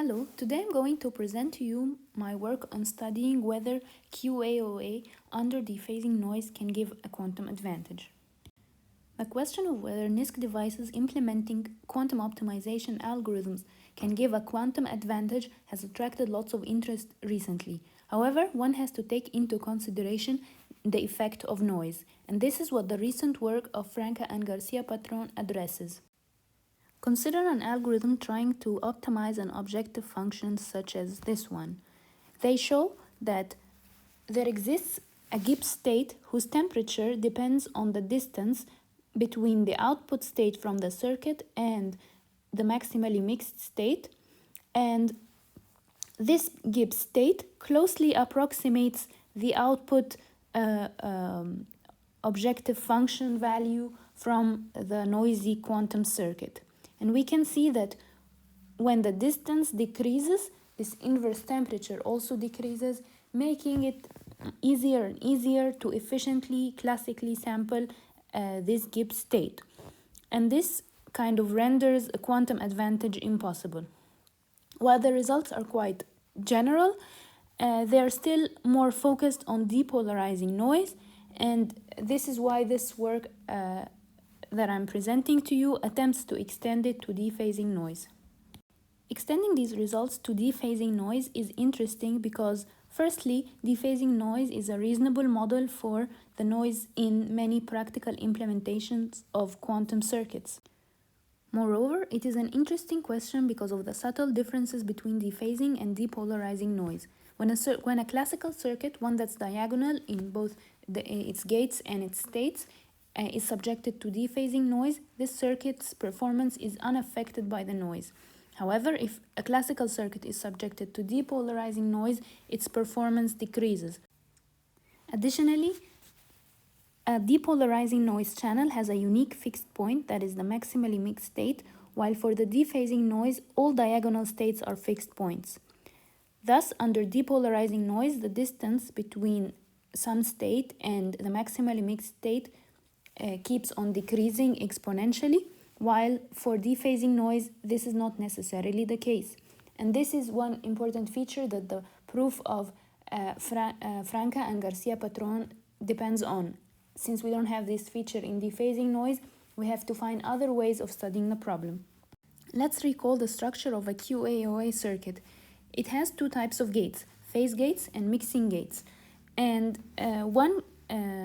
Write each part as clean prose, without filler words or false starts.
Hello, today I'm going to present to you my work on studying whether QAOA under dephasing noise can give a quantum advantage. The question of whether NISQ devices implementing quantum optimization algorithms can give a quantum advantage has attracted lots of interest recently. However, one has to take into consideration the effect of noise, and this is what the recent work of Franca and Garcia-Patron addresses. Consider an algorithm trying to optimize an objective function such as this one. They show that there exists a Gibbs state whose temperature depends on the distance between the output state from the circuit and the maximally mixed state, and this Gibbs state closely approximates the output objective function value from the noisy quantum circuit. And we can see that when the distance decreases, this inverse temperature also decreases, making it easier and easier to efficiently classically sample this Gibbs state. And this kind of renders a quantum advantage impossible. While the results are quite general, they are still more focused on depolarizing noise, and this is why this work that I'm presenting to you attempts to extend it to dephasing noise. Extending these results to dephasing noise is interesting because, firstly, dephasing noise is a reasonable model for the noise in many practical implementations of quantum circuits. Moreover, it is an interesting question because of the subtle differences between dephasing and depolarizing noise. When a classical circuit, one that's diagonal in both its gates and its states, is subjected to dephasing noise, this circuit's performance is unaffected by the noise. However, if a classical circuit is subjected to depolarizing noise, its performance decreases. Additionally, a depolarizing noise channel has a unique fixed point, that is the maximally mixed state, while for the dephasing noise, all diagonal states are fixed points. Thus, under depolarizing noise, the distance between some state and the maximally mixed state keeps on decreasing exponentially, while for dephasing noise, this is not necessarily the case. And this is one important feature that the proof of Franca and Garcia-Patron depends on. Since we don't have this feature in dephasing noise, we have to find other ways of studying the problem. Let's recall the structure of a QAOA circuit. It has two types of gates, phase gates and mixing gates. And one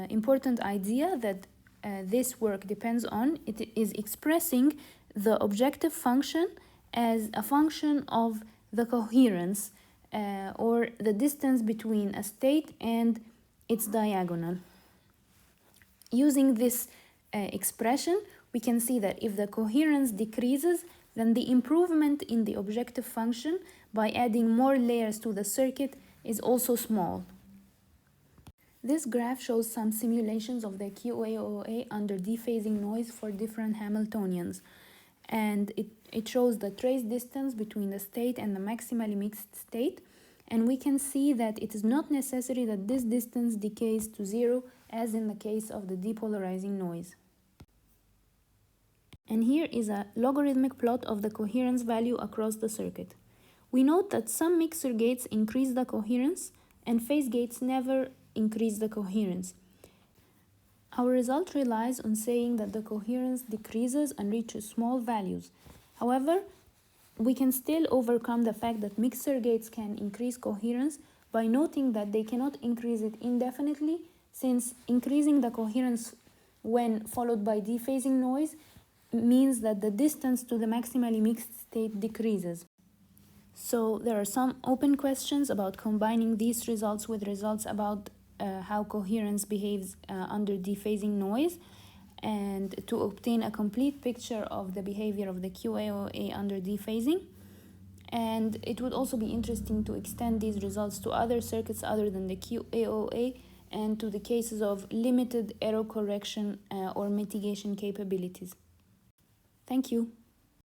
important idea that this work depends on, it is expressing the objective function as a function of the coherence or the distance between a state and its diagonal. Using this expression, we can see that if the coherence decreases, then the improvement in the objective function by adding more layers to the circuit is also small. This graph shows some simulations of the QAOA under dephasing noise for different Hamiltonians, and it shows the trace distance between the state and the maximally mixed state, and we can see that it is not necessary that this distance decays to zero as in the case of the depolarizing noise. And here is a logarithmic plot of the coherence value across the circuit. We note that some mixer gates increase the coherence and phase gates never increase the coherence. Our result relies on saying that the coherence decreases and reaches small values. However, we can still overcome the fact that mixer gates can increase coherence by noting that they cannot increase it indefinitely, since increasing the coherence when followed by dephasing noise means that the distance to the maximally mixed state decreases. So there are some open questions about combining these results with results about how coherence behaves under dephasing noise, and to obtain a complete picture of the behavior of the QAOA under dephasing. And it would also be interesting to extend these results to other circuits other than the QAOA and to the cases of limited error correction or mitigation capabilities. Thank you.